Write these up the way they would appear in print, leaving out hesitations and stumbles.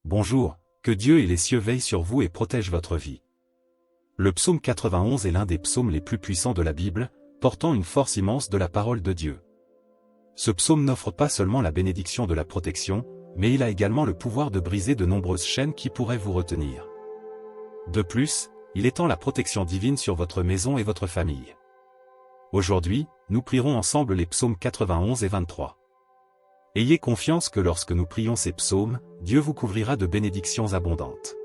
Bonjour, que Dieu et les cieux veillent sur vous et protègent votre vie. Le psaume 91 est l'un des psaumes les plus puissants de la Bible, portant une force immense de la parole de Dieu. Ce psaume n'offre pas seulement la bénédiction de la protection, mais il a également le pouvoir de briser de nombreuses chaînes qui pourraient vous retenir. De plus, il étend la protection divine sur votre maison et votre famille. Aujourd'hui, nous prierons ensemble les psaumes 91 et 23. Ayez confiance que lorsque nous prions ces psaumes, Dieu vous couvrira de bénédictions abondantes.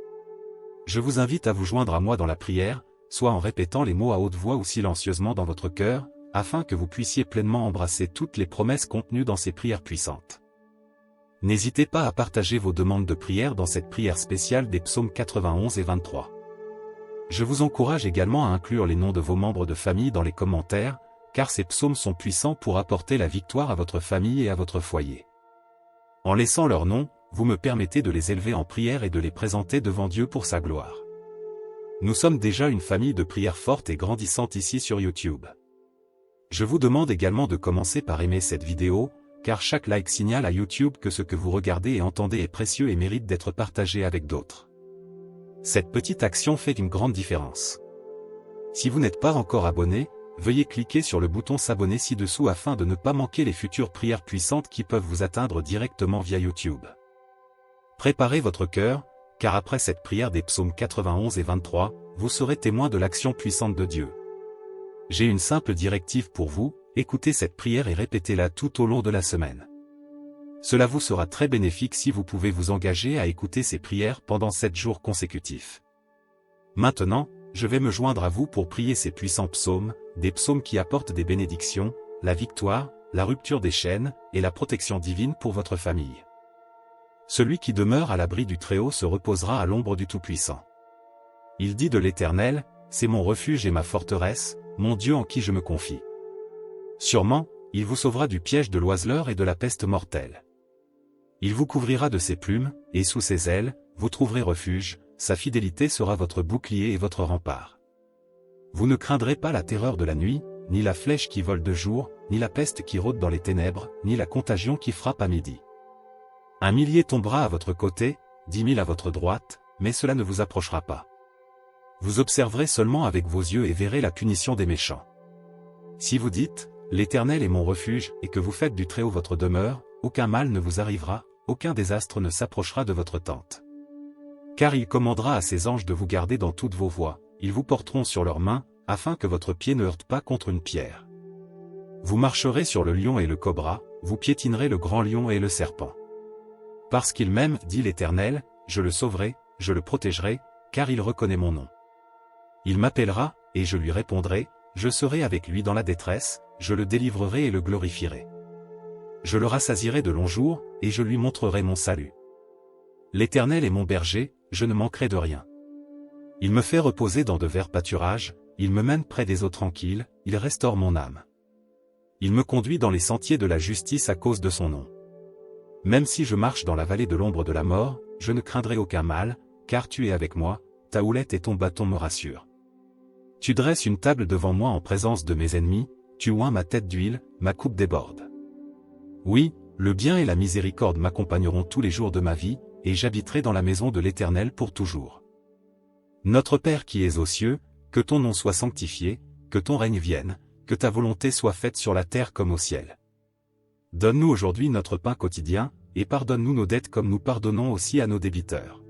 Je vous invite à vous joindre à moi dans la prière, soit en répétant les mots à haute voix ou silencieusement dans votre cœur, afin que vous puissiez pleinement embrasser toutes les promesses contenues dans ces prières puissantes. N'hésitez pas à partager vos demandes de prière dans cette prière spéciale des psaumes 91 et 23. Je vous encourage également à inclure les noms de vos membres de famille dans les commentaires, car ces psaumes sont puissants pour apporter la victoire à votre famille et à votre foyer. En laissant leurs noms, vous me permettez de les élever en prière et de les présenter devant Dieu pour sa gloire. Nous sommes déjà une famille de prières forte et grandissante ici sur YouTube. Je vous demande également de commencer par aimer cette vidéo, car chaque like signale à YouTube que ce que vous regardez et entendez est précieux et mérite d'être partagé avec d'autres. Cette petite action fait une grande différence. Si vous n'êtes pas encore abonné, veuillez cliquer sur le bouton s'abonner ci-dessous afin de ne pas manquer les futures prières puissantes qui peuvent vous atteindre directement via YouTube. Préparez votre cœur, car après cette prière des psaumes 91 et 23, vous serez témoin de l'action puissante de Dieu. J'ai une simple directive pour vous, écoutez cette prière et répétez-la tout au long de la semaine. Cela vous sera très bénéfique si vous pouvez vous engager à écouter ces prières pendant 7 jours consécutifs. Maintenant, je vais me joindre à vous pour prier ces puissants psaumes, des psaumes qui apportent des bénédictions, la victoire, la rupture des chaînes, et la protection divine pour votre famille. Celui qui demeure à l'abri du Très-Haut se reposera à l'ombre du Tout-Puissant. Il dit de l'Éternel, c'est mon refuge et ma forteresse, mon Dieu en qui je me confie. Sûrement, il vous sauvera du piège de l'oiseleur et de la peste mortelle. Il vous couvrira de ses plumes, et sous ses ailes, vous trouverez refuge, sa fidélité sera votre bouclier et votre rempart. Vous ne craindrez pas la terreur de la nuit, ni la flèche qui vole de jour, ni la peste qui rôde dans les ténèbres, ni la contagion qui frappe à midi. 1 millier tombera à votre côté, 10 000 à votre droite, mais cela ne vous approchera pas. Vous observerez seulement avec vos yeux et verrez la punition des méchants. Si vous dites, l'Éternel est mon refuge, et que vous faites du Très-Haut votre demeure, aucun mal ne vous arrivera, aucun désastre ne s'approchera de votre tente. Car il commandera à ses anges de vous garder dans toutes vos voies, ils vous porteront sur leurs mains, afin que votre pied ne heurte pas contre une pierre. Vous marcherez sur le lion et le cobra, vous piétinerez le grand lion et le serpent. Parce qu'il m'aime, dit l'Éternel, je le sauverai, je le protégerai, car il reconnaît mon nom. Il m'appellera, et je lui répondrai, je serai avec lui dans la détresse, je le délivrerai et le glorifierai. Je le rassasierai de longs jours, et je lui montrerai mon salut. L'Éternel est mon berger, je ne manquerai de rien. Il me fait reposer dans de verts pâturages, il me mène près des eaux tranquilles, il restaure mon âme. Il me conduit dans les sentiers de la justice à cause de son nom. Même si je marche dans la vallée de l'ombre de la mort, je ne craindrai aucun mal, car tu es avec moi, ta houlette et ton bâton me rassurent. Tu dresses une table devant moi en présence de mes ennemis, tu oins ma tête d'huile, ma coupe déborde. Oui, le bien et la miséricorde m'accompagneront tous les jours de ma vie, et j'habiterai dans la maison de l'Éternel pour toujours. Notre Père qui es aux cieux, que ton nom soit sanctifié, que ton règne vienne, que ta volonté soit faite sur la terre comme au ciel. Donne-nous aujourd'hui notre pain quotidien, et pardonne-nous nos dettes comme nous pardonnons aussi à nos débiteurs.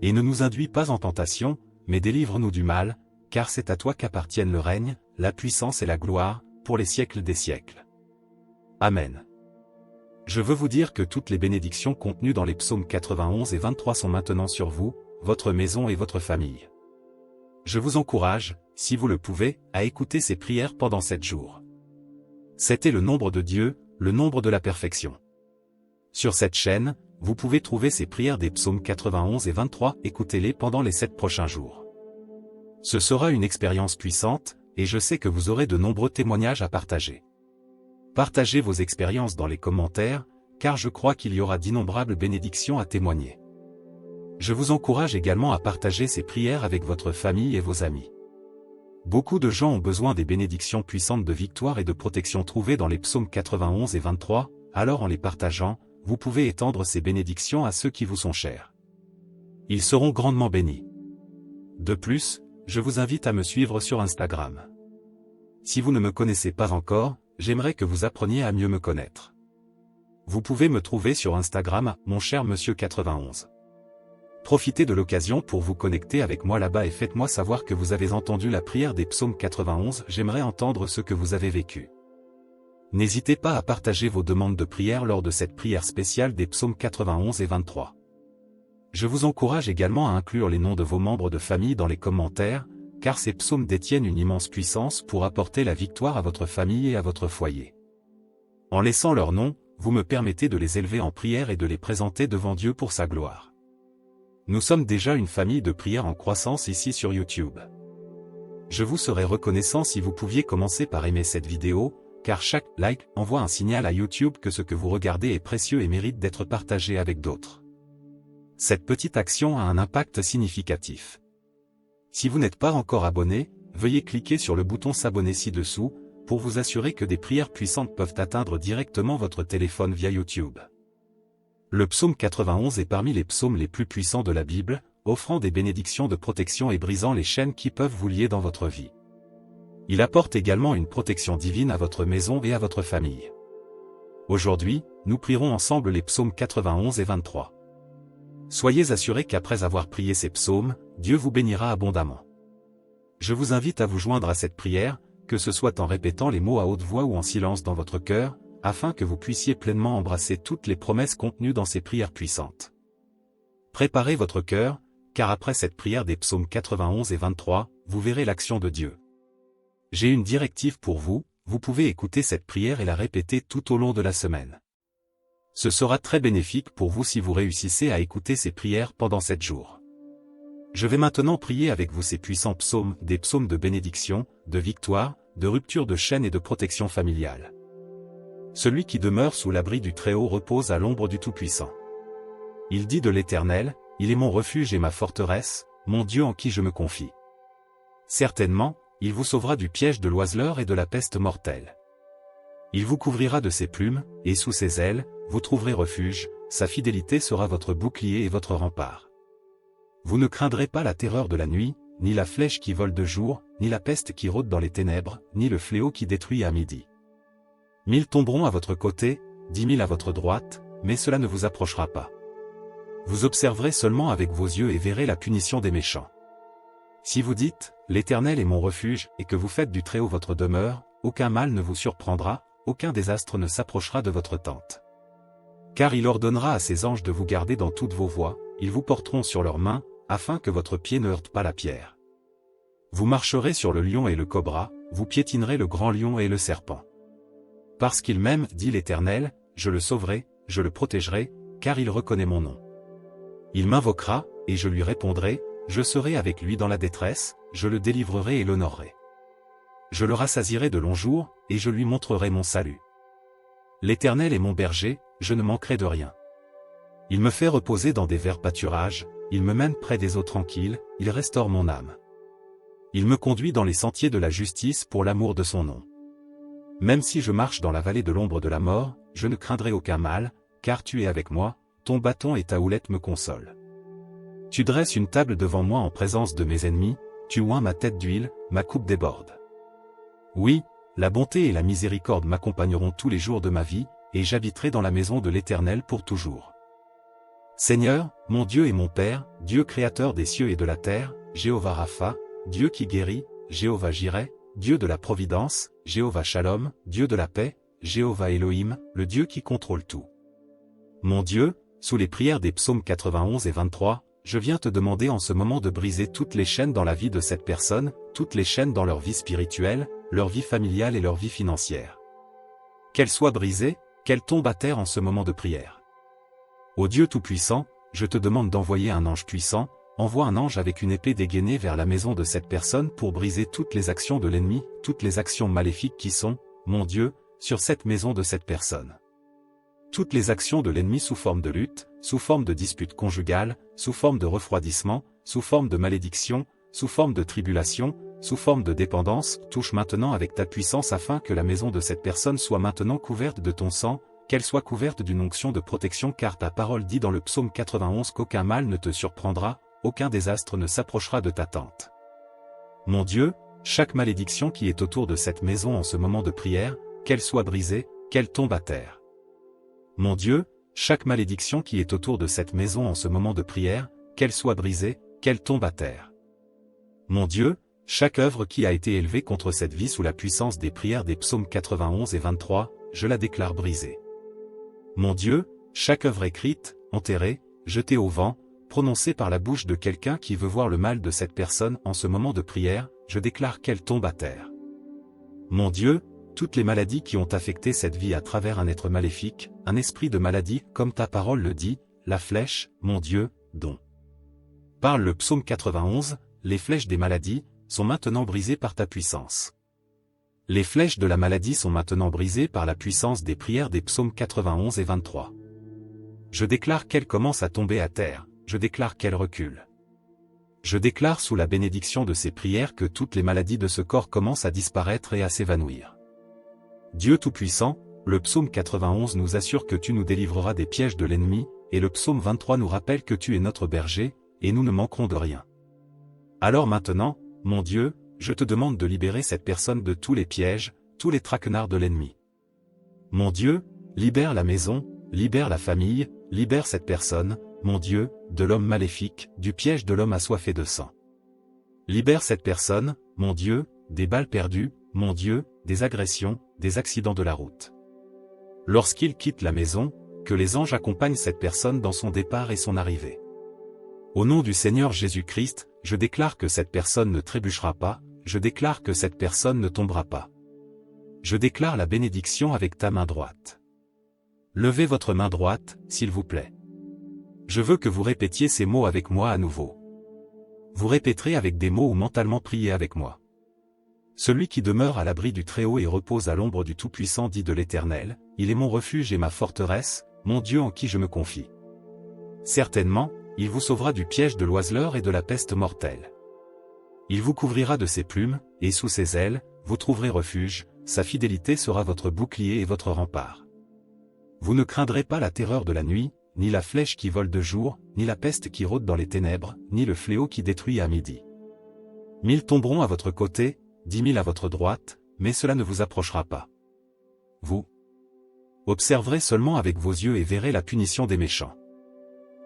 Et ne nous induis pas en tentation, mais délivre-nous du mal, car c'est à toi qu'appartiennent le règne, la puissance et la gloire, pour les siècles des siècles. Amen. Je veux vous dire que toutes les bénédictions contenues dans les psaumes 91 et 23 sont maintenant sur vous, votre maison et votre famille. Je vous encourage, si vous le pouvez, à écouter ces prières pendant 7 jours. C'était le nombre de Dieu, le nombre de la perfection. Sur cette chaîne, vous pouvez trouver ces prières des psaumes 91 et 23, écoutez-les pendant les 7 prochains jours. Ce sera une expérience puissante, et je sais que vous aurez de nombreux témoignages à partager. Partagez vos expériences dans les commentaires, car je crois qu'il y aura d'innombrables bénédictions à témoigner. Je vous encourage également à partager ces prières avec votre famille et vos amis. Beaucoup de gens ont besoin des bénédictions puissantes de victoire et de protection trouvées dans les psaumes 91 et 23, alors en les partageant, vous pouvez étendre ces bénédictions à ceux qui vous sont chers. Ils seront grandement bénis. De plus, je vous invite à me suivre sur Instagram. Si vous ne me connaissez pas encore, j'aimerais que vous appreniez à mieux me connaître. Vous pouvez me trouver sur Instagram, mon cher monsieur 91. Profitez de l'occasion pour vous connecter avec moi là-bas et faites-moi savoir que vous avez entendu la prière des psaumes 91, j'aimerais entendre ce que vous avez vécu. N'hésitez pas à partager vos demandes de prière lors de cette prière spéciale des psaumes 91 et 23. Je vous encourage également à inclure les noms de vos membres de famille dans les commentaires, car ces psaumes détiennent une immense puissance pour apporter la victoire à votre famille et à votre foyer. En laissant leurs noms, vous me permettez de les élever en prière et de les présenter devant Dieu pour sa gloire. Nous sommes déjà une famille de prière en croissance ici sur YouTube. Je vous serais reconnaissant si vous pouviez commencer par aimer cette vidéo, car chaque like envoie un signal à YouTube que ce que vous regardez est précieux et mérite d'être partagé avec d'autres. Cette petite action a un impact significatif. Si vous n'êtes pas encore abonné, veuillez cliquer sur le bouton s'abonner ci-dessous, pour vous assurer que des prières puissantes peuvent atteindre directement votre téléphone via YouTube. Le psaume 91 est parmi les psaumes les plus puissants de la Bible, offrant des bénédictions de protection et brisant les chaînes qui peuvent vous lier dans votre vie. Il apporte également une protection divine à votre maison et à votre famille. Aujourd'hui, nous prierons ensemble les psaumes 91 et 23. Soyez assurés qu'après avoir prié ces psaumes, Dieu vous bénira abondamment. Je vous invite à vous joindre à cette prière, que ce soit en répétant les mots à haute voix ou en silence dans votre cœur, afin que vous puissiez pleinement embrasser toutes les promesses contenues dans ces prières puissantes. Préparez votre cœur, car après cette prière des psaumes 91 et 23, vous verrez l'action de Dieu. J'ai une directive pour vous, vous pouvez écouter cette prière et la répéter tout au long de la semaine. Ce sera très bénéfique pour vous si vous réussissez à écouter ces prières pendant 7 jours. Je vais maintenant prier avec vous ces puissants psaumes, des psaumes de bénédiction, de victoire, de rupture de chaînes et de protection familiale. Celui qui demeure sous l'abri du Très-Haut repose à l'ombre du Tout-Puissant. Il dit de l'Éternel, il est mon refuge et ma forteresse, mon Dieu en qui je me confie. Certainement, il vous sauvera du piège de l'oiseleur et de la peste mortelle. Il vous couvrira de ses plumes, et sous ses ailes, vous trouverez refuge, sa fidélité sera votre bouclier et votre rempart. Vous ne craindrez pas la terreur de la nuit, ni la flèche qui vole de jour, ni la peste qui rôde dans les ténèbres, ni le fléau qui détruit à midi. 1000 tomberont à votre côté, 10 000 à votre droite, mais cela ne vous approchera pas. Vous observerez seulement avec vos yeux et verrez la punition des méchants. Si vous dites, l'Éternel est mon refuge, et que vous faites du Très-Haut votre demeure, aucun mal ne vous surprendra, aucun désastre ne s'approchera de votre tente. Car il ordonnera à ses anges de vous garder dans toutes vos voies, ils vous porteront sur leurs mains, afin que votre pied ne heurte pas la pierre. Vous marcherez sur le lion et le cobra, vous piétinerez le grand lion et le serpent. Parce qu'il m'aime, dit l'Éternel, je le sauverai, je le protégerai, car il reconnaît mon nom. Il m'invoquera, et je lui répondrai, je serai avec lui dans la détresse, je le délivrerai et l'honorerai. Je le rassasierai de longs jours, et je lui montrerai mon salut. L'Éternel est mon berger, je ne manquerai de rien. Il me fait reposer dans des verts pâturages, il me mène près des eaux tranquilles, il restaure mon âme. Il me conduit dans les sentiers de la justice pour l'amour de son nom. Même si je marche dans la vallée de l'ombre de la mort, je ne craindrai aucun mal, car tu es avec moi, ton bâton et ta houlette me consolent. Tu dresses une table devant moi en présence de mes ennemis, tu oins ma tête d'huile, ma coupe déborde. Oui, la bonté et la miséricorde m'accompagneront tous les jours de ma vie, et j'habiterai dans la maison de l'Éternel pour toujours. Seigneur, mon Dieu et mon Père, Dieu créateur des cieux et de la terre, Jéhovah Rapha, Dieu qui guérit, Jéhovah Jireh, Dieu de la providence, Jéhovah Shalom, Dieu de la paix, Jéhovah Elohim, le Dieu qui contrôle tout. Mon Dieu, sous les prières des psaumes 91 et 23, je viens te demander en ce moment de briser toutes les chaînes dans la vie de cette personne, toutes les chaînes dans leur vie spirituelle, leur vie familiale et leur vie financière. Qu'elles soient brisées, qu'elles tombent à terre en ce moment de prière. Ô Dieu Tout-Puissant, je te demande d'envoyer un ange puissant, envoie un ange avec une épée dégainée vers la maison de cette personne pour briser toutes les actions de l'ennemi, toutes les actions maléfiques qui sont, mon Dieu, sur cette maison de cette personne. Toutes les actions de l'ennemi sous forme de lutte, sous forme de dispute conjugale, sous forme de refroidissement, sous forme de malédiction, sous forme de tribulation, sous forme de dépendance, touche maintenant avec ta puissance afin que la maison de cette personne soit maintenant couverte de ton sang, qu'elle soit couverte d'une onction de protection car ta parole dit dans le psaume 91 qu'aucun mal ne te surprendra, aucun désastre ne s'approchera de ta tente. Mon Dieu, chaque malédiction qui est autour de cette maison en ce moment de prière, qu'elle soit brisée, qu'elle tombe à terre. Mon Dieu, chaque malédiction qui est autour de cette maison en ce moment de prière, qu'elle soit brisée, qu'elle tombe à terre. Mon Dieu, chaque œuvre qui a été élevée contre cette vie sous la puissance des prières des psaumes 91 et 23, je la déclare brisée. Mon Dieu, chaque œuvre écrite, enterrée, jetée au vent, prononcée par la bouche de quelqu'un qui veut voir le mal de cette personne en ce moment de prière, je déclare qu'elle tombe à terre. Mon Dieu, toutes les maladies qui ont affecté cette vie à travers un être maléfique, un esprit de maladie, comme ta parole le dit, la flèche, mon Dieu, dont parle le psaume 91, les flèches des maladies, sont maintenant brisées par ta puissance. Les flèches de la maladie sont maintenant brisées par la puissance des prières des psaumes 91 et 23. Je déclare qu'elles commencent à tomber à terre, je déclare qu'elles reculent. Je déclare sous la bénédiction de ces prières que toutes les maladies de ce corps commencent à disparaître et à s'évanouir. Dieu Tout-Puissant, le psaume 91 nous assure que tu nous délivreras des pièges de l'ennemi, et le psaume 23 nous rappelle que tu es notre berger, et nous ne manquerons de rien. Alors maintenant, mon Dieu, je te demande de libérer cette personne de tous les pièges, tous les traquenards de l'ennemi. Mon Dieu, libère la maison, libère la famille, libère cette personne, mon Dieu, de l'homme maléfique, du piège de l'homme assoiffé de sang. Libère cette personne, mon Dieu, des balles perdues, mon Dieu, des agressions, des accidents de la route. Lorsqu'il quitte la maison, que les anges accompagnent cette personne dans son départ et son arrivée. Au nom du Seigneur Jésus-Christ, je déclare que cette personne ne trébuchera pas, je déclare que cette personne ne tombera pas. Je déclare la bénédiction avec ta main droite. Levez votre main droite, s'il vous plaît. Je veux que vous répétiez ces mots avec moi à nouveau. Vous répéterez avec des mots ou mentalement priez avec moi. Celui qui demeure à l'abri du Très-Haut et repose à l'ombre du Tout-Puissant dit de l'Éternel, il est mon refuge et ma forteresse, mon Dieu en qui je me confie. Certainement, il vous sauvera du piège de l'oiseleur et de la peste mortelle. Il vous couvrira de ses plumes, et sous ses ailes, vous trouverez refuge, sa fidélité sera votre bouclier et votre rempart. Vous ne craindrez pas la terreur de la nuit, ni la flèche qui vole de jour, ni la peste qui rôde dans les ténèbres, ni le fléau qui détruit à midi. 1000 tomberont à votre côté, 10 000 à votre droite, mais cela ne vous approchera pas. Vous observerez seulement avec vos yeux et verrez la punition des méchants.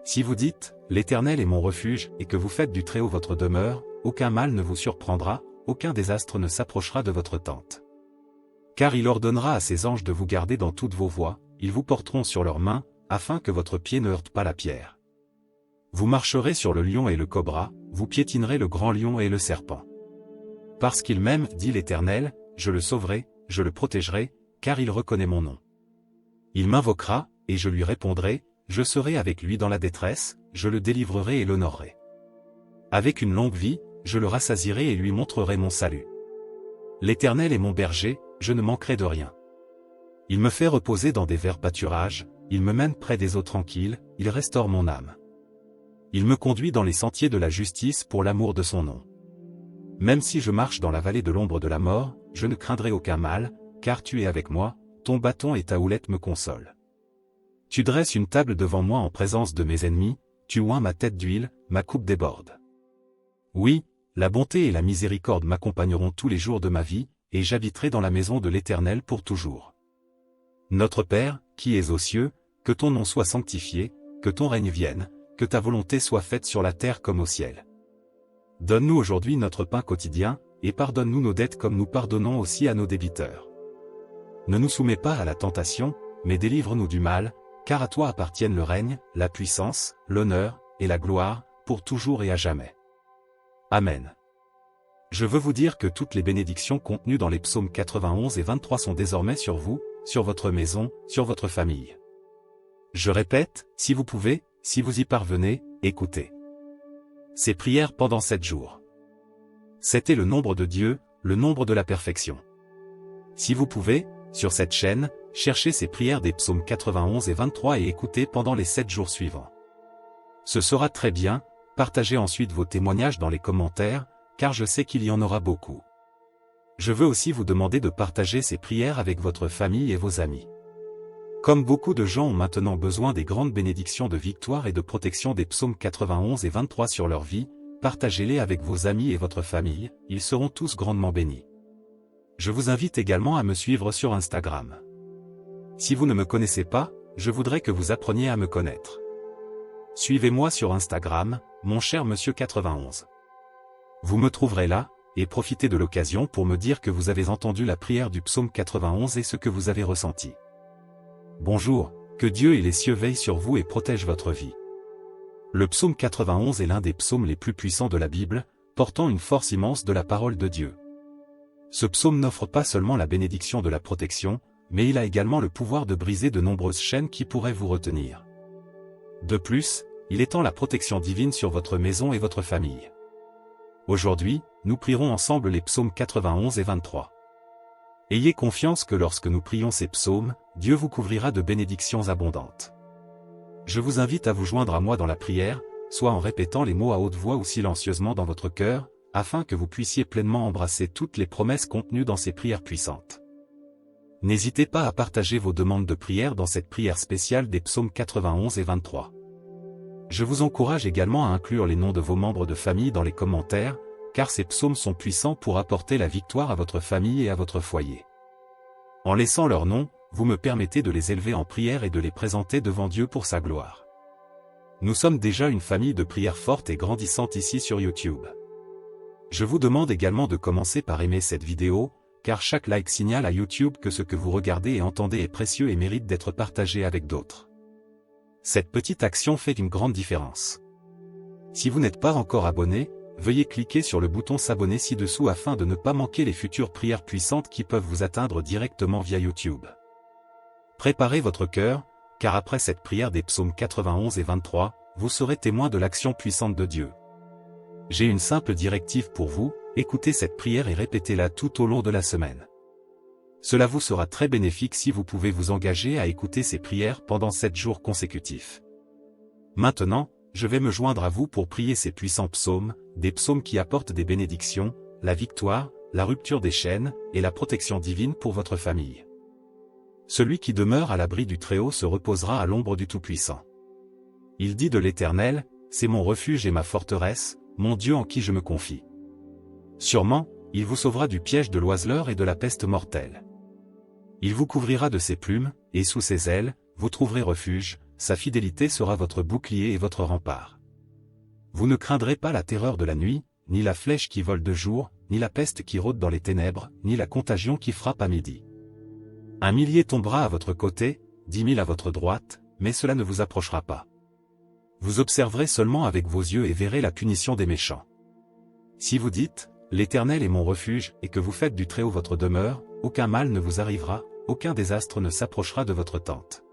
Si vous dites, l'Éternel est mon refuge, et que vous faites du Très-Haut votre demeure, aucun mal ne vous surprendra, aucun désastre ne s'approchera de votre tente. Car il ordonnera à ses anges de vous garder dans toutes vos voies, ils vous porteront sur leurs mains, afin que votre pied ne heurte pas la pierre. Vous marcherez sur le lion et le cobra, vous piétinerez le grand lion et le serpent. Parce qu'il m'aime, dit l'Éternel, je le sauverai, je le protégerai, car il reconnaît mon nom. Il m'invoquera, et je lui répondrai, je serai avec lui dans la détresse, je le délivrerai et l'honorerai. Avec une longue vie, je le rassasierai et lui montrerai mon salut. L'Éternel est mon berger, je ne manquerai de rien. Il me fait reposer dans des verts pâturages, il me mène près des eaux tranquilles, il restaure mon âme. Il me conduit dans les sentiers de la justice pour l'amour de son nom. Même si je marche dans la vallée de l'ombre de la mort, je ne craindrai aucun mal, car tu es avec moi, ton bâton et ta houlette me consolent. Tu dresses une table devant moi en présence de mes ennemis, tu oins ma tête d'huile, ma coupe déborde. Oui, la bonté et la miséricorde m'accompagneront tous les jours de ma vie, et j'habiterai dans la maison de l'Éternel pour toujours. Notre Père, qui es aux cieux, que ton nom soit sanctifié, que ton règne vienne, que ta volonté soit faite sur la terre comme au ciel. Donne-nous aujourd'hui notre pain quotidien, et pardonne-nous nos dettes comme nous pardonnons aussi à nos débiteurs. Ne nous soumets pas à la tentation, mais délivre-nous du mal, car à toi appartiennent le règne, la puissance, l'honneur, et la gloire, pour toujours et à jamais. Amen. Je veux vous dire que toutes les bénédictions contenues dans les psaumes 91 et 23 sont désormais sur vous, sur votre maison, sur votre famille. Je répète, si vous pouvez, si vous y parvenez, écoutez ces prières pendant 7 jours. C'était le nombre de Dieu, le nombre de la perfection. Si vous pouvez, sur cette chaîne, cherchez ces prières des psaumes 91 et 23 et écoutez pendant les 7 jours suivants. Ce sera très bien, partagez ensuite vos témoignages dans les commentaires, car je sais qu'il y en aura beaucoup. Je veux aussi vous demander de partager ces prières avec votre famille et vos amis. Comme beaucoup de gens ont maintenant besoin des grandes bénédictions de victoire et de protection des psaumes 91 et 23 sur leur vie, partagez-les avec vos amis et votre famille, ils seront tous grandement bénis. Je vous invite également à me suivre sur Instagram. Si vous ne me connaissez pas, je voudrais que vous appreniez à me connaître. Suivez-moi sur Instagram, mon cher monsieur 91. Vous me trouverez là, et profitez de l'occasion pour me dire que vous avez entendu la prière du psaume 91 et ce que vous avez ressenti. Bonjour, que Dieu et les cieux veillent sur vous et protègent votre vie. Le psaume 91 est l'un des psaumes les plus puissants de la Bible, portant une force immense de la parole de Dieu. Ce psaume n'offre pas seulement la bénédiction de la protection, mais il a également le pouvoir de briser de nombreuses chaînes qui pourraient vous retenir. De plus, il étend la protection divine sur votre maison et votre famille. Aujourd'hui, nous prierons ensemble les psaumes 91 et 23. Ayez confiance que lorsque nous prions ces psaumes, Dieu vous couvrira de bénédictions abondantes. Je vous invite à vous joindre à moi dans la prière, soit en répétant les mots à haute voix ou silencieusement dans votre cœur, afin que vous puissiez pleinement embrasser toutes les promesses contenues dans ces prières puissantes. N'hésitez pas à partager vos demandes de prière dans cette prière spéciale des psaumes 91 et 23. Je vous encourage également à inclure les noms de vos membres de famille dans les commentaires, car ces psaumes sont puissants pour apporter la victoire à votre famille et à votre foyer. En laissant leurs noms, vous me permettez de les élever en prière et de les présenter devant Dieu pour sa gloire. Nous sommes déjà une famille de prières forte et grandissante ici sur YouTube. Je vous demande également de commencer par aimer cette vidéo, car chaque like signale à YouTube que ce que vous regardez et entendez est précieux et mérite d'être partagé avec d'autres. Cette petite action fait une grande différence. Si vous n'êtes pas encore abonné, veuillez cliquer sur le bouton s'abonner ci-dessous afin de ne pas manquer les futures prières puissantes qui peuvent vous atteindre directement via YouTube. Préparez votre cœur, car après cette prière des psaumes 91 et 23, vous serez témoin de l'action puissante de Dieu. J'ai une simple directive pour vous, écoutez cette prière et répétez-la tout au long de la semaine. Cela vous sera très bénéfique si vous pouvez vous engager à écouter ces prières pendant 7 jours consécutifs. Maintenant, je vais me joindre à vous pour prier ces puissants psaumes, des psaumes qui apportent des bénédictions, la victoire, la rupture des chaînes, et la protection divine pour votre famille. Celui qui demeure à l'abri du Très-Haut se reposera à l'ombre du Tout-Puissant. Il dit de l'Éternel, c'est mon refuge et ma forteresse, mon Dieu en qui je me confie. Sûrement, il vous sauvera du piège de l'oiseleur et de la peste mortelle. Il vous couvrira de ses plumes, et sous ses ailes, vous trouverez refuge, sa fidélité sera votre bouclier et votre rempart. Vous ne craindrez pas la terreur de la nuit, ni la flèche qui vole de jour, ni la peste qui rôde dans les ténèbres, ni la contagion qui frappe à midi. 1 millier tombera à votre côté, 10 000 à votre droite, mais cela ne vous approchera pas. Vous observerez seulement avec vos yeux et verrez la punition des méchants. Si vous dites, l'Éternel est mon refuge, et que vous faites du Très-Haut votre demeure, aucun mal ne vous arrivera, aucun désastre ne s'approchera de votre tente.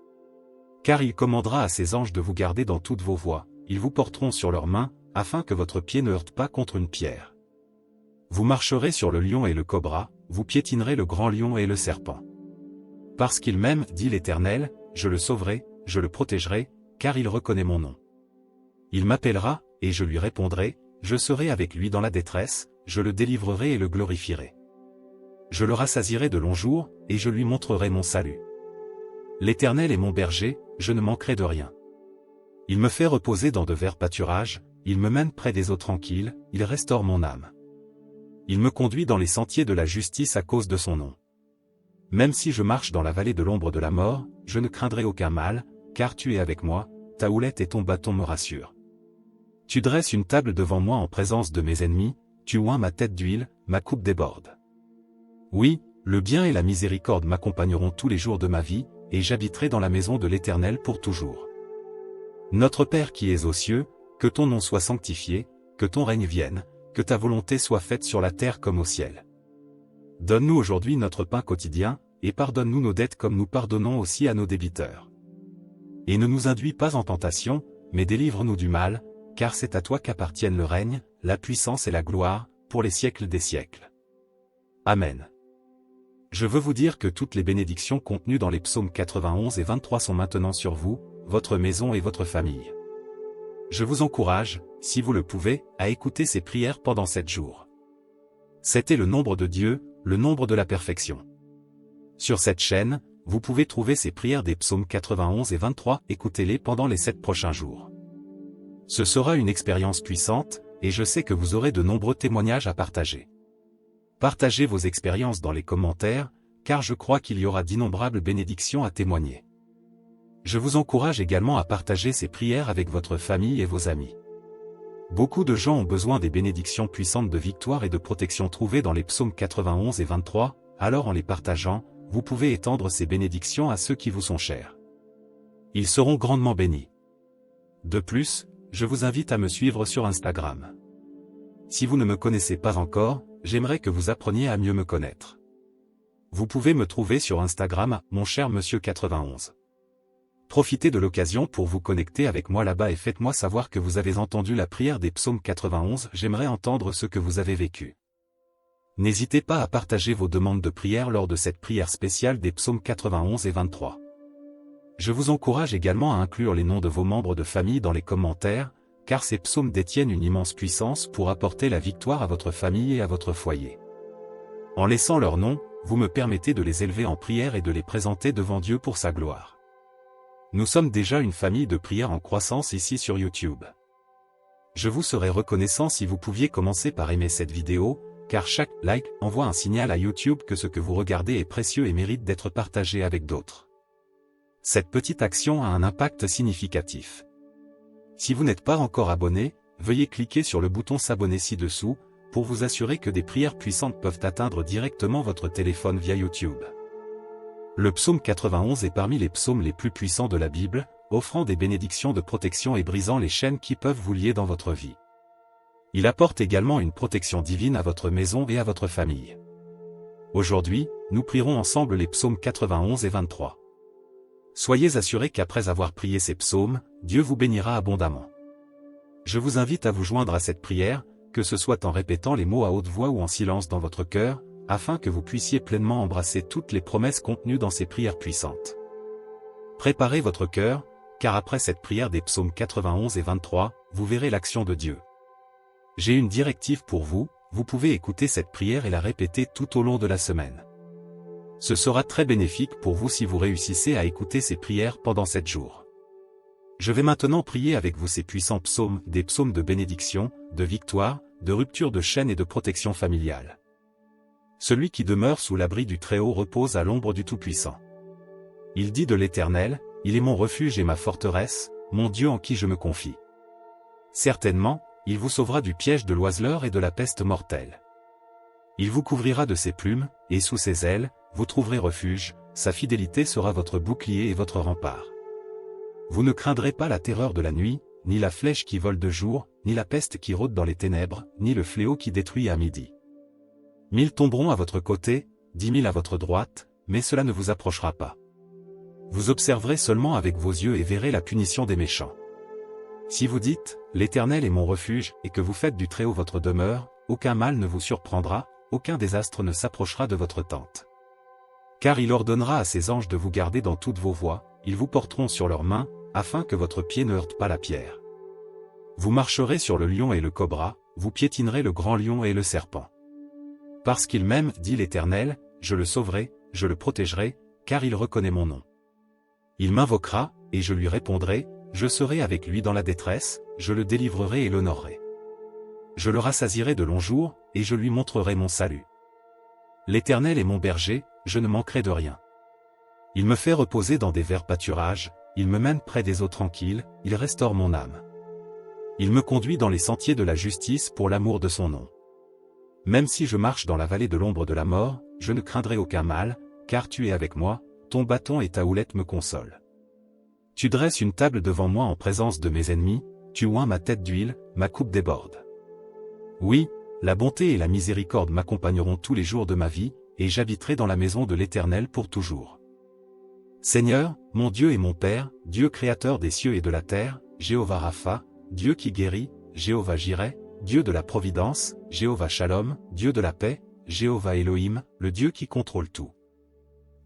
Car il commandera à ses anges de vous garder dans toutes vos voies, ils vous porteront sur leurs mains, afin que votre pied ne heurte pas contre une pierre. Vous marcherez sur le lion et le cobra, vous piétinerez le grand lion et le serpent. Parce qu'il m'aime, dit l'Éternel, je le sauverai, je le protégerai, car il reconnaît mon nom. Il m'appellera, et je lui répondrai, je serai avec lui dans la détresse, je le délivrerai et le glorifierai. Je le rassasierai de longs jours, et je lui montrerai mon salut. L'Éternel est mon berger, je ne manquerai de rien. Il me fait reposer dans de verts pâturages, il me mène près des eaux tranquilles, il restaure mon âme. Il me conduit dans les sentiers de la justice à cause de son nom. Même si je marche dans la vallée de l'ombre de la mort, je ne craindrai aucun mal, car tu es avec moi, ta houlette et ton bâton me rassurent. Tu dresses une table devant moi en présence de mes ennemis, tu oins ma tête d'huile, ma coupe déborde. Oui, le bien et la miséricorde m'accompagneront tous les jours de ma vie, et j'habiterai dans la maison de l'Éternel pour toujours. Notre Père qui es aux cieux, que ton nom soit sanctifié, que ton règne vienne, que ta volonté soit faite sur la terre comme au ciel. Donne-nous aujourd'hui notre pain quotidien, et pardonne-nous nos dettes comme nous pardonnons aussi à nos débiteurs. Et ne nous induis pas en tentation, mais délivre-nous du mal, car c'est à toi qu'appartiennent le règne, la puissance et la gloire, pour les siècles des siècles. Amen. Je veux vous dire que toutes les bénédictions contenues dans les psaumes 91 et 23 sont maintenant sur vous, votre maison et votre famille. Je vous encourage, si vous le pouvez, à écouter ces prières pendant 7 jours. C'était le nombre de Dieu, le nombre de la perfection. Sur cette chaîne, vous pouvez trouver ces prières des psaumes 91 et 23, écoutez-les pendant les 7 prochains jours. Ce sera une expérience puissante, et je sais que vous aurez de nombreux témoignages à partager. Partagez vos expériences dans les commentaires, car je crois qu'il y aura d'innombrables bénédictions à témoigner. Je vous encourage également à partager ces prières avec votre famille et vos amis. Beaucoup de gens ont besoin des bénédictions puissantes de victoire et de protection trouvées dans les psaumes 91 et 23, alors en les partageant, vous pouvez étendre ces bénédictions à ceux qui vous sont chers. Ils seront grandement bénis. De plus, je vous invite à me suivre sur Instagram. Si vous ne me connaissez pas encore, j'aimerais que vous appreniez à mieux me connaître. Vous pouvez me trouver sur Instagram, mon cher monsieur 91. Profitez de l'occasion pour vous connecter avec moi là-bas et faites-moi savoir que vous avez entendu la prière des psaumes 91, j'aimerais entendre ce que vous avez vécu. N'hésitez pas à partager vos demandes de prière lors de cette prière spéciale des psaumes 91 et 23. Je vous encourage également à inclure les noms de vos membres de famille dans les commentaires, car ces psaumes détiennent une immense puissance pour apporter la victoire à votre famille et à votre foyer. En laissant leurs noms, vous me permettez de les élever en prière et de les présenter devant Dieu pour sa gloire. Nous sommes déjà une famille de prière en croissance ici sur YouTube. Je vous serais reconnaissant si vous pouviez commencer par aimer cette vidéo, car chaque like envoie un signal à YouTube que ce que vous regardez est précieux et mérite d'être partagé avec d'autres. Cette petite action a un impact significatif. Si vous n'êtes pas encore abonné, veuillez cliquer sur le bouton s'abonner ci-dessous, pour vous assurer que des prières puissantes peuvent atteindre directement votre téléphone via YouTube. Le psaume 91 est parmi les psaumes les plus puissants de la Bible, offrant des bénédictions de protection et brisant les chaînes qui peuvent vous lier dans votre vie. Il apporte également une protection divine à votre maison et à votre famille. Aujourd'hui, nous prierons ensemble les psaumes 91 et 23. Soyez assurés qu'après avoir prié ces psaumes, Dieu vous bénira abondamment. Je vous invite à vous joindre à cette prière, que ce soit en répétant les mots à haute voix ou en silence dans votre cœur, afin que vous puissiez pleinement embrasser toutes les promesses contenues dans ces prières puissantes. Préparez votre cœur, car après cette prière des psaumes 91 et 23, vous verrez l'action de Dieu. J'ai une directive pour vous, vous pouvez écouter cette prière et la répéter tout au long de la semaine. Ce sera très bénéfique pour vous si vous réussissez à écouter ces prières pendant 7 jours. Je vais maintenant prier avec vous ces puissants psaumes, des psaumes de bénédiction, de victoire, de rupture de chaînes et de protection familiale. Celui qui demeure sous l'abri du Très-Haut repose à l'ombre du Tout-Puissant. Il dit de l'Éternel, il est mon refuge et ma forteresse, mon Dieu en qui je me confie. Certainement, il vous sauvera du piège de l'oiseleur et de la peste mortelle. Il vous couvrira de ses plumes, et sous ses ailes, vous trouverez refuge, sa fidélité sera votre bouclier et votre rempart. Vous ne craindrez pas la terreur de la nuit, ni la flèche qui vole de jour, ni la peste qui rôde dans les ténèbres, ni le fléau qui détruit à midi. 1000 tomberont à votre côté, 10 000 à votre droite, mais cela ne vous approchera pas. Vous observerez seulement avec vos yeux et verrez la punition des méchants. Si vous dites, l'Éternel est mon refuge, et que vous faites du Très-Haut votre demeure, aucun mal ne vous surprendra, aucun désastre ne s'approchera de votre tente. Car il ordonnera à ses anges de vous garder dans toutes vos voies, ils vous porteront sur leurs mains, afin que votre pied ne heurte pas la pierre. Vous marcherez sur le lion et le cobra, vous piétinerez le grand lion et le serpent. Parce qu'il m'aime, dit l'Éternel, je le sauverai, je le protégerai, car il reconnaît mon nom. Il m'invoquera, et je lui répondrai, je serai avec lui dans la détresse, je le délivrerai et l'honorerai. Je le rassasierai de longs jours, et je lui montrerai mon salut. L'Éternel est mon berger, je ne manquerai de rien. Il me fait reposer dans des verts pâturages, il me mène près des eaux tranquilles, il restaure mon âme. Il me conduit dans les sentiers de la justice pour l'amour de son nom. Même si je marche dans la vallée de l'ombre de la mort, je ne craindrai aucun mal, car tu es avec moi, ton bâton et ta houlette me consolent. Tu dresses une table devant moi en présence de mes ennemis, tu oins ma tête d'huile, ma coupe déborde. Oui, la bonté et la miséricorde m'accompagneront tous les jours de ma vie, et j'habiterai dans la maison de l'Éternel pour toujours. Seigneur, mon Dieu et mon Père, Dieu créateur des cieux et de la terre, Jéhovah Rapha, Dieu qui guérit, Jéhovah Jireh, Dieu de la providence, Jéhovah Shalom, Dieu de la paix, Jéhovah Elohim, le Dieu qui contrôle tout.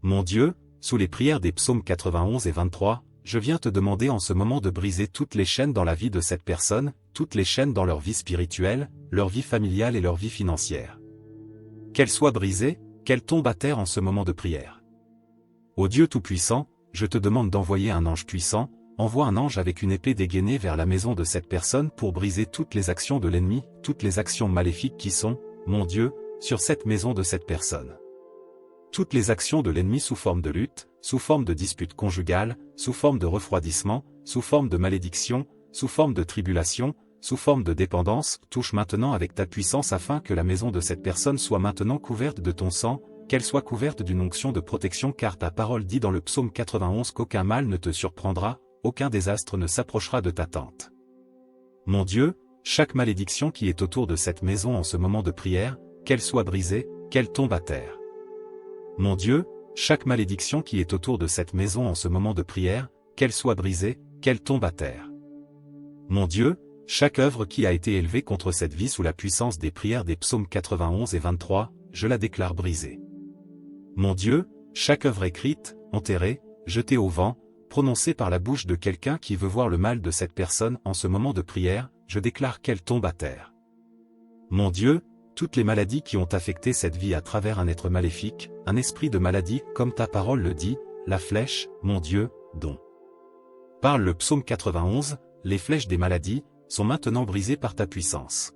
Mon Dieu, sous les prières des psaumes 91 et 23, je viens te demander en ce moment de briser toutes les chaînes dans la vie de cette personne, toutes les chaînes dans leur vie spirituelle, leur vie familiale et leur vie financière. Qu'elles soient brisées, qu'elles tombent à terre en ce moment de prière. Ô Dieu Tout-Puissant, je te demande d'envoyer un ange puissant, envoie un ange avec une épée dégainée vers la maison de cette personne pour briser toutes les actions de l'ennemi, toutes les actions maléfiques qui sont, mon Dieu, sur cette maison de cette personne. Toutes les actions de l'ennemi sous forme de lutte, sous forme de dispute conjugale, sous forme de refroidissement, sous forme de malédiction, sous forme de tribulation, sous forme de dépendance, touche maintenant avec ta puissance afin que la maison de cette personne soit maintenant couverte de ton sang, qu'elle soit couverte d'une onction de protection car ta parole dit dans le psaume 91 qu'aucun mal ne te surprendra, aucun désastre ne s'approchera de ta tente. Mon Dieu, chaque malédiction qui est autour de cette maison en ce moment de prière, qu'elle soit brisée, qu'elle tombe à terre. Mon Dieu, chaque malédiction qui est autour de cette maison en ce moment de prière, qu'elle soit brisée, qu'elle tombe à terre. Mon Dieu, chaque œuvre qui a été élevée contre cette vie sous la puissance des prières des psaumes 91 et 23, je la déclare brisée. Mon Dieu, chaque œuvre écrite, enterrée, jetée au vent, prononcée par la bouche de quelqu'un qui veut voir le mal de cette personne en ce moment de prière, je déclare qu'elle tombe à terre. Mon Dieu, toutes les maladies qui ont affecté cette vie à travers un être maléfique, un esprit de maladie, comme ta parole le dit, la flèche, mon Dieu, dont parle le psaume 91, les flèches des maladies, sont maintenant brisées par ta puissance.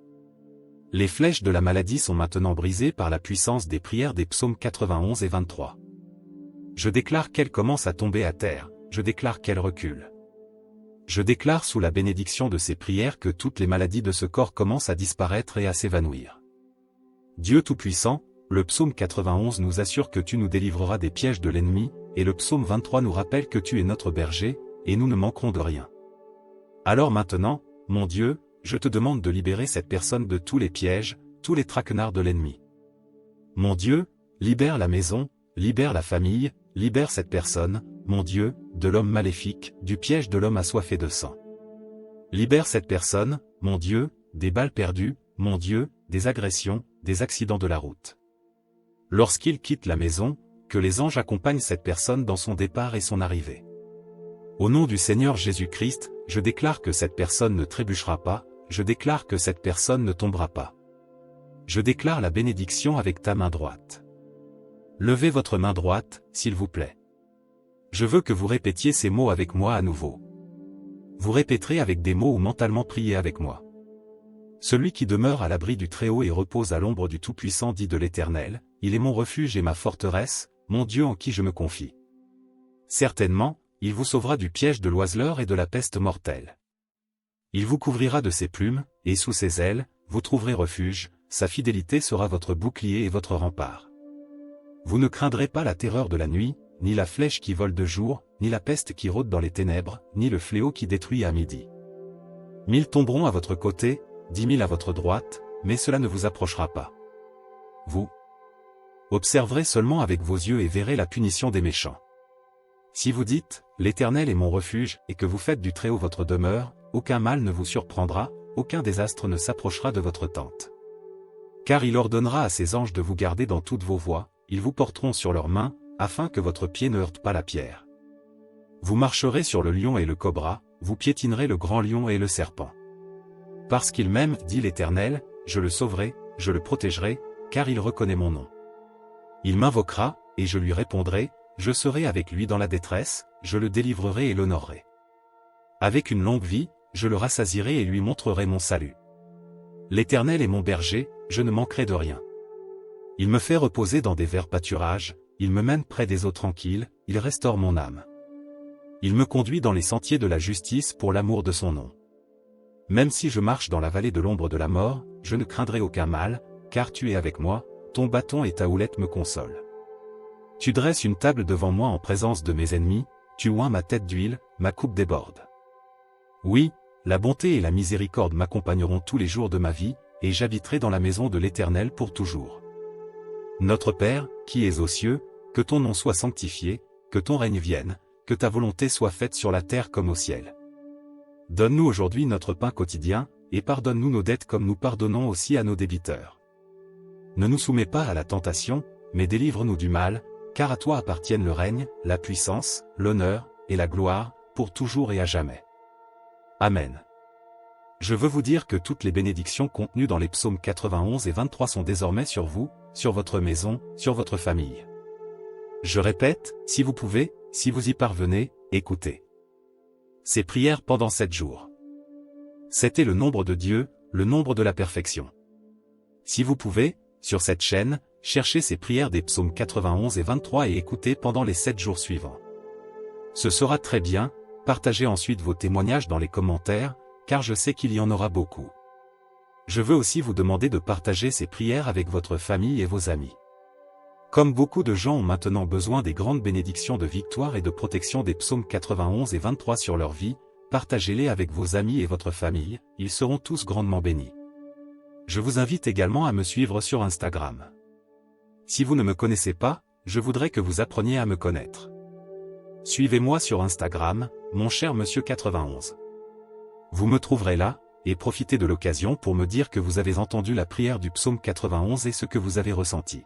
Les flèches de la maladie sont maintenant brisées par la puissance des prières des psaumes 91 et 23. Je déclare qu'elles commencent à tomber à terre, je déclare qu'elles reculent. Je déclare sous la bénédiction de ces prières que toutes les maladies de ce corps commencent à disparaître et à s'évanouir. Dieu Tout-Puissant, le psaume 91 nous assure que tu nous délivreras des pièges de l'ennemi, et le psaume 23 nous rappelle que tu es notre berger, et nous ne manquerons de rien. Alors maintenant, mon Dieu, je te demande de libérer cette personne de tous les pièges, tous les traquenards de l'ennemi. Mon Dieu, libère la maison, libère la famille, libère cette personne, mon Dieu, de l'homme maléfique, du piège de l'homme assoiffé de sang. Libère cette personne, mon Dieu, des balles perdues, mon Dieu, des agressions, des accidents de la route. Lorsqu'il quitte la maison, que les anges accompagnent cette personne dans son départ et son arrivée. Au nom du Seigneur Jésus-Christ, je déclare que cette personne ne trébuchera pas, je déclare que cette personne ne tombera pas. Je déclare la bénédiction avec ta main droite. Levez votre main droite, s'il vous plaît. Je veux que vous répétiez ces mots avec moi à nouveau. Vous répéterez avec des mots ou mentalement priez avec moi. Celui qui demeure à l'abri du Très-Haut et repose à l'ombre du Tout-Puissant dit de l'Éternel, il est mon refuge et ma forteresse, mon Dieu en qui je me confie. Certainement, il vous sauvera du piège de l'oiseleur et de la peste mortelle. Il vous couvrira de ses plumes, et sous ses ailes, vous trouverez refuge, sa fidélité sera votre bouclier et votre rempart. Vous ne craindrez pas la terreur de la nuit, ni la flèche qui vole de jour, ni la peste qui rôde dans les ténèbres, ni le fléau qui détruit à midi. 1000 tomberont à votre côté, 10 000 à votre droite, mais cela ne vous approchera pas. Vous observerez seulement avec vos yeux et verrez la punition des méchants. Si vous dites, l'Éternel est mon refuge, et que vous faites du Très-Haut votre demeure, aucun mal ne vous surprendra, aucun désastre ne s'approchera de votre tente. Car il ordonnera à ses anges de vous garder dans toutes vos voies, ils vous porteront sur leurs mains, afin que votre pied ne heurte pas la pierre. Vous marcherez sur le lion et le cobra, vous piétinerez le grand lion et le serpent. Parce qu'il m'aime, dit l'Éternel, je le sauverai, je le protégerai, car il reconnaît mon nom. Il m'invoquera, et je lui répondrai, je serai avec lui dans la détresse, je le délivrerai et l'honorerai. Avec une longue vie, je le rassasierai et lui montrerai mon salut. L'Éternel est mon berger, je ne manquerai de rien. Il me fait reposer dans des verts pâturages, il me mène près des eaux tranquilles, il restaure mon âme. Il me conduit dans les sentiers de la justice pour l'amour de son nom. Même si je marche dans la vallée de l'ombre de la mort, je ne craindrai aucun mal, car tu es avec moi, ton bâton et ta houlette me consolent. Tu dresses une table devant moi en présence de mes ennemis, tu oins ma tête d'huile, ma coupe déborde. Oui, la bonté et la miséricorde m'accompagneront tous les jours de ma vie, et j'habiterai dans la maison de l'Éternel pour toujours. Notre Père, qui es aux cieux, que ton nom soit sanctifié, que ton règne vienne, que ta volonté soit faite sur la terre comme au ciel. Donne-nous aujourd'hui notre pain quotidien, et pardonne-nous nos dettes comme nous pardonnons aussi à nos débiteurs. Ne nous soumets pas à la tentation, mais délivre-nous du mal, car à toi appartiennent le règne, la puissance, l'honneur, et la gloire, pour toujours et à jamais. Amen. Je veux vous dire que toutes les bénédictions contenues dans les psaumes 91 et 23 sont désormais sur vous, sur votre maison, sur votre famille. Je répète, si vous pouvez, si vous y parvenez, écoutez ces prières pendant 7 jours. C'était le nombre de Dieu, le nombre de la perfection. Si vous pouvez, sur cette chaîne, cherchez ces prières des psaumes 91 et 23 et écoutez pendant les 7 jours suivants. Ce sera très bien, partagez ensuite vos témoignages dans les commentaires, car je sais qu'il y en aura beaucoup. Je veux aussi vous demander de partager ces prières avec votre famille et vos amis. Comme beaucoup de gens ont maintenant besoin des grandes bénédictions de victoire et de protection des psaumes 91 et 23 sur leur vie, partagez-les avec vos amis et votre famille, ils seront tous grandement bénis. Je vous invite également à me suivre sur Instagram. Si vous ne me connaissez pas, je voudrais que vous appreniez à me connaître. Suivez-moi sur Instagram, mon cher monsieur 91. Vous me trouverez là, et profitez de l'occasion pour me dire que vous avez entendu la prière du psaume 91 et ce que vous avez ressenti.